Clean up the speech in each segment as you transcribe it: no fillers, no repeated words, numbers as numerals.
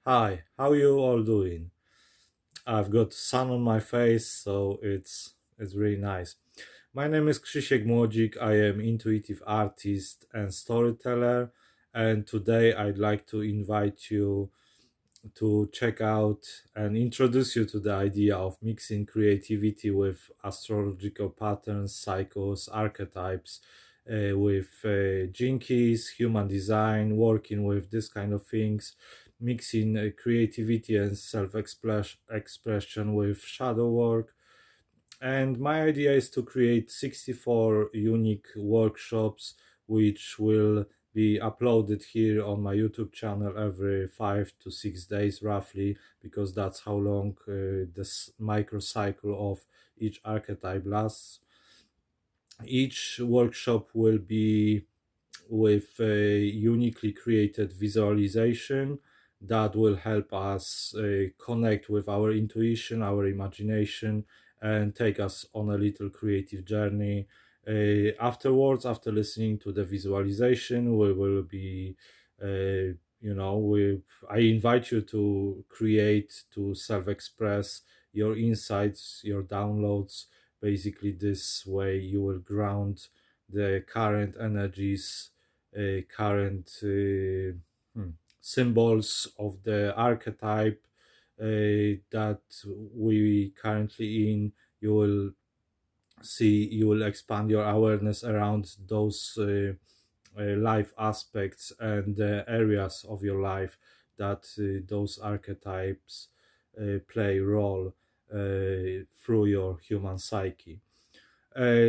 Hi, how you all doing? I've got sun on my face, so it's really nice. My name is Krzysiek. I am intuitive artist and storyteller, and today I'd like to invite you to check out and introduce you to the idea of mixing creativity with astrological patterns, cycles, archetypes, with jinkies, human design, working with this kind of things, mixing creativity and self expression with shadow work. And my idea is to create 64 unique workshops which will be uploaded here on my YouTube channel every 5 to 6 days roughly, because that's how long this microcycle of each archetype lasts. Each workshop will be with a uniquely created visualization that will help us connect with our intuition, our imagination, and take us on a little creative journey. Afterwards, after listening to the visualization, we will be, I invite you to create, to self express your insights, your downloads. Basically, this way you will ground the current energies, current symbols of the archetype that we currently in. You will see, you will expand your awareness around those life aspects and areas of your life that those archetypes play role through your human psyche.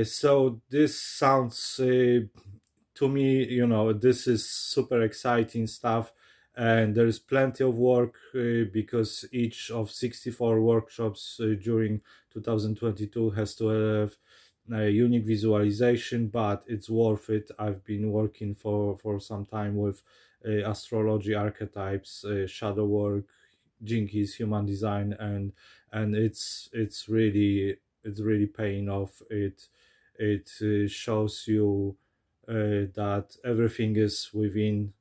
So this sounds to me, this is super exciting stuff, and there is plenty of work because each of 64 workshops during 2022 has to have a unique visualization, but it's worth it. I've been working for some time with astrology, archetypes, shadow work, jinkies, human design, and it's really paying off. It shows you that everything is within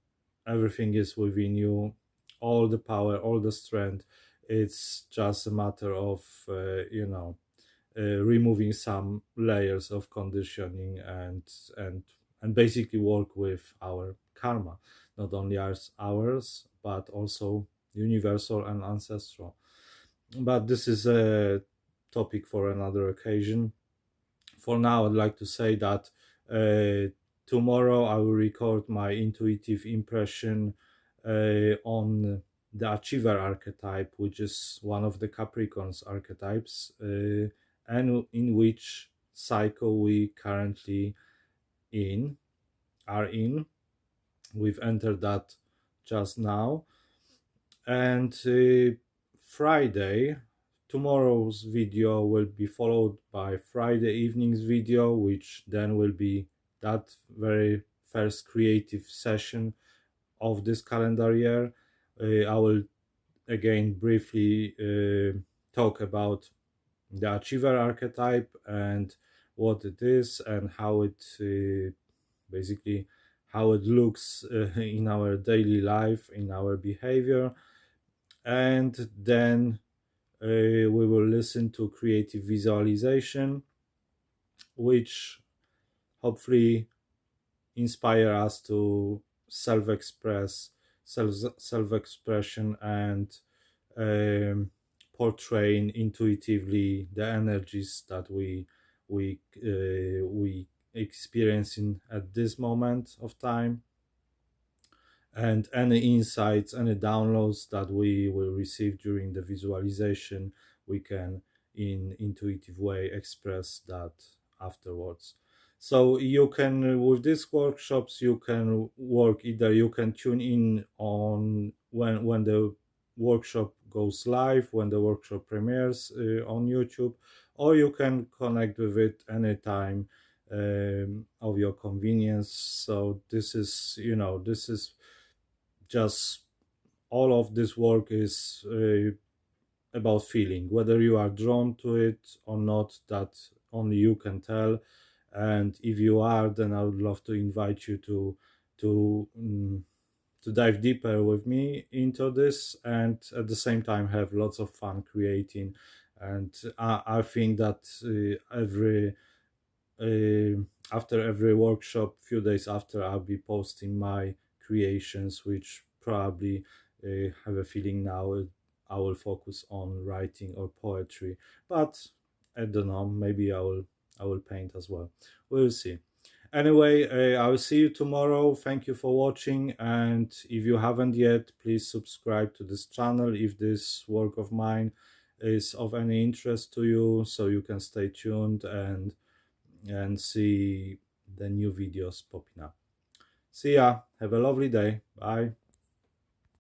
you, all the power, all the strength. It's just a matter of removing some layers of conditioning and basically work with our karma, not only ours but also universal and ancestral. But this is a topic for another occasion. For now, I'd like to say that tomorrow I will record my intuitive impression on the achiever archetype, which is one of the Capricorn's archetypes, and in which cycle we currently in are in. We've entered that just now, and Friday, tomorrow's video will be followed by Friday evening's video, which then will be that very first creative session of this calendar year. I will again briefly talk about the achiever archetype and what it is and how it basically how it looks in our daily life, in our behavior. And then we will listen to creative visualization, which hopefully inspire us to self-express, self-expression, and portraying intuitively the energies that we experiencing at this moment of time, and any insights, any downloads that we will receive during the visualization, we can in intuitive way express that afterwards. So you can, with these workshops, you can work, either you can tune in on when the workshop goes live, when the workshop premieres on YouTube, or you can connect with it anytime of your convenience. So this is just, all of this work is about feeling, whether you are drawn to it or not, that only you can tell. And if you are, then I would love to invite you to to dive deeper with me into this, and at the same time have lots of fun creating. And I think that after every workshop, few days after, I'll be posting my creations, which probably have a feeling now I will focus on writing or poetry, but I don't know, maybe I will paint as well. We'll see. Anyway, I will see you tomorrow. Thank you for watching, and if you haven't yet, please subscribe to this channel if this work of mine is of any interest to you, so you can stay tuned and see the new videos popping up. See ya. Have a lovely day. Bye.